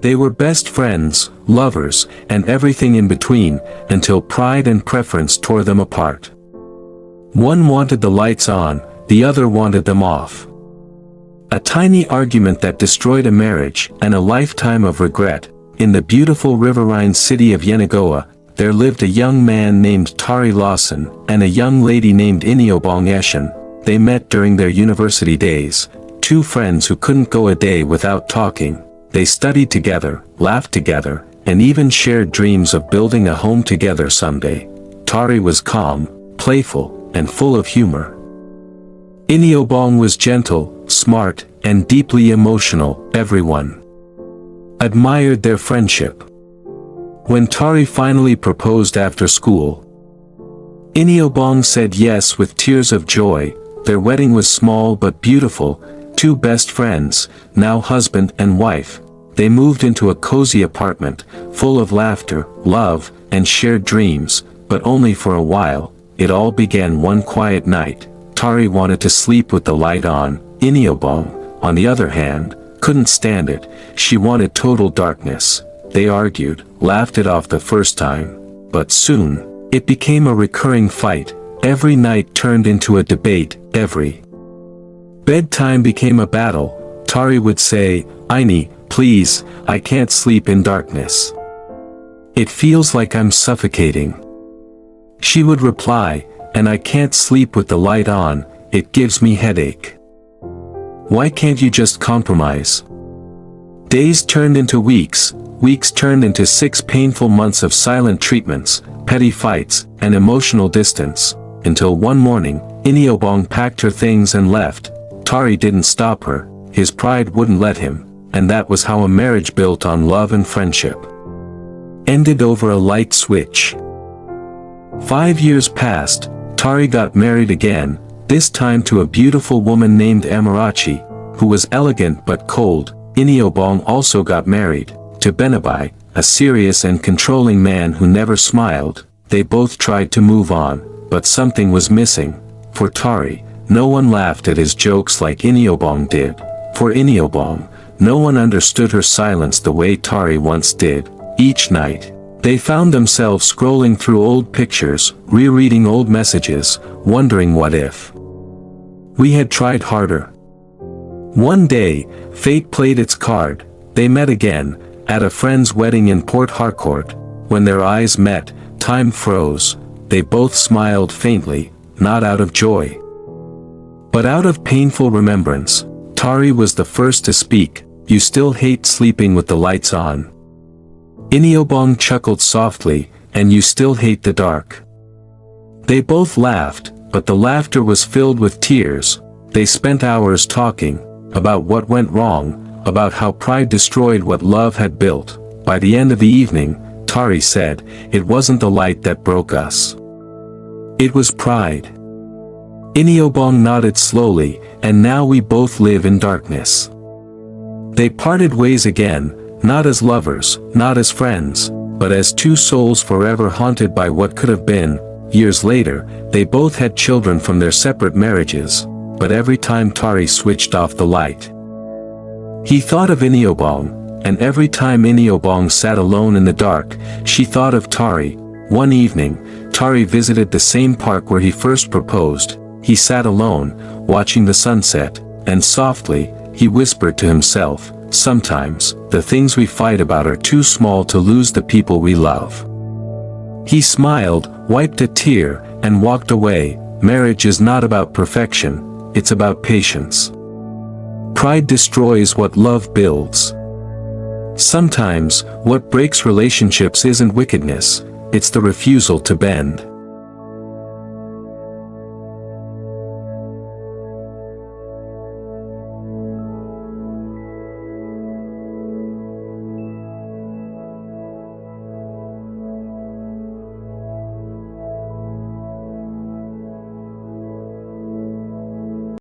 They were best friends, lovers, and everything in between, until pride and preference tore them apart. One wanted the lights on, the other wanted them off. A tiny argument that destroyed a marriage and a lifetime of regret. In the beautiful riverine city of Yenagoa, there lived a young man named Tari Lawson and a young lady named Iniobong Eshen. They met during their university days, two friends who couldn't go a day without talking. They studied together, laughed together, and even shared dreams of building a home together someday. Tari was calm, playful, and full of humor. Iniobong was gentle, smart, and deeply emotional. Everyone admired their friendship. When Tari finally proposed after school, Iniobong said yes with tears of joy. Their wedding was small but beautiful. Two best friends, now husband and wife. They moved into a cozy apartment, full of laughter, love, and shared dreams, but only for a while. It all began one quiet night. Tari wanted to sleep with the light on. Iniobong, on the other hand, couldn't stand it. She wanted total darkness. They argued, laughed it off the first time. But soon, it became a recurring fight. Every night turned into a debate. Every bedtime became a battle. Tari would say, "Ini, please, I can't sleep in darkness. It feels like I'm suffocating." She would reply, "And I can't sleep with the light on, it gives me headache. Why can't you just compromise?" Days turned into weeks, weeks turned into 6 painful months of silent treatments, petty fights, and emotional distance, until one morning, Iniobong packed her things and left. Tari didn't stop her, his pride wouldn't let him, and that was how a marriage built on love and friendship ended over a light switch. 5 years passed. Tari got married again, this time to a beautiful woman named Amarachi, who was elegant but cold. Iniobong also got married to Benabai, a serious and controlling man who never smiled. They both tried to move on, but something was missing. For Tari, no one laughed at his jokes like Iniobong did. For Iniobong, no one understood her silence the way Tari once did. Each night, they found themselves scrolling through old pictures, rereading old messages, wondering what if we had tried harder. One day, fate played its card. They met again, at a friend's wedding in Port Harcourt. When their eyes met, time froze. They both smiled faintly, not out of joy, but out of painful remembrance. Tari was the first to speak. "You still hate sleeping with the lights on." Iniobong chuckled softly, "And you still hate the dark." They both laughed, but the laughter was filled with tears. They spent hours talking, about what went wrong, about how pride destroyed what love had built. By the end of the evening, Tari said, "It wasn't the light that broke us. It was pride." Iniobong nodded slowly, "And now we both live in darkness." They parted ways again, not as lovers, not as friends, but as two souls forever haunted by what could have been. Years later, they both had children from their separate marriages, but every time Tari switched off the light, he thought of Iniobong, and every time Iniobong sat alone in the dark, she thought of Tari. One evening, Tari visited the same park where he first proposed. He sat alone, watching the sunset, and softly, he whispered to himself, "Sometimes, the things we fight about are too small to lose the people we love." He smiled, wiped a tear, and walked away. Marriage is not about perfection, it's about patience. Pride destroys what love builds. Sometimes, what breaks relationships isn't wickedness, it's the refusal to bend.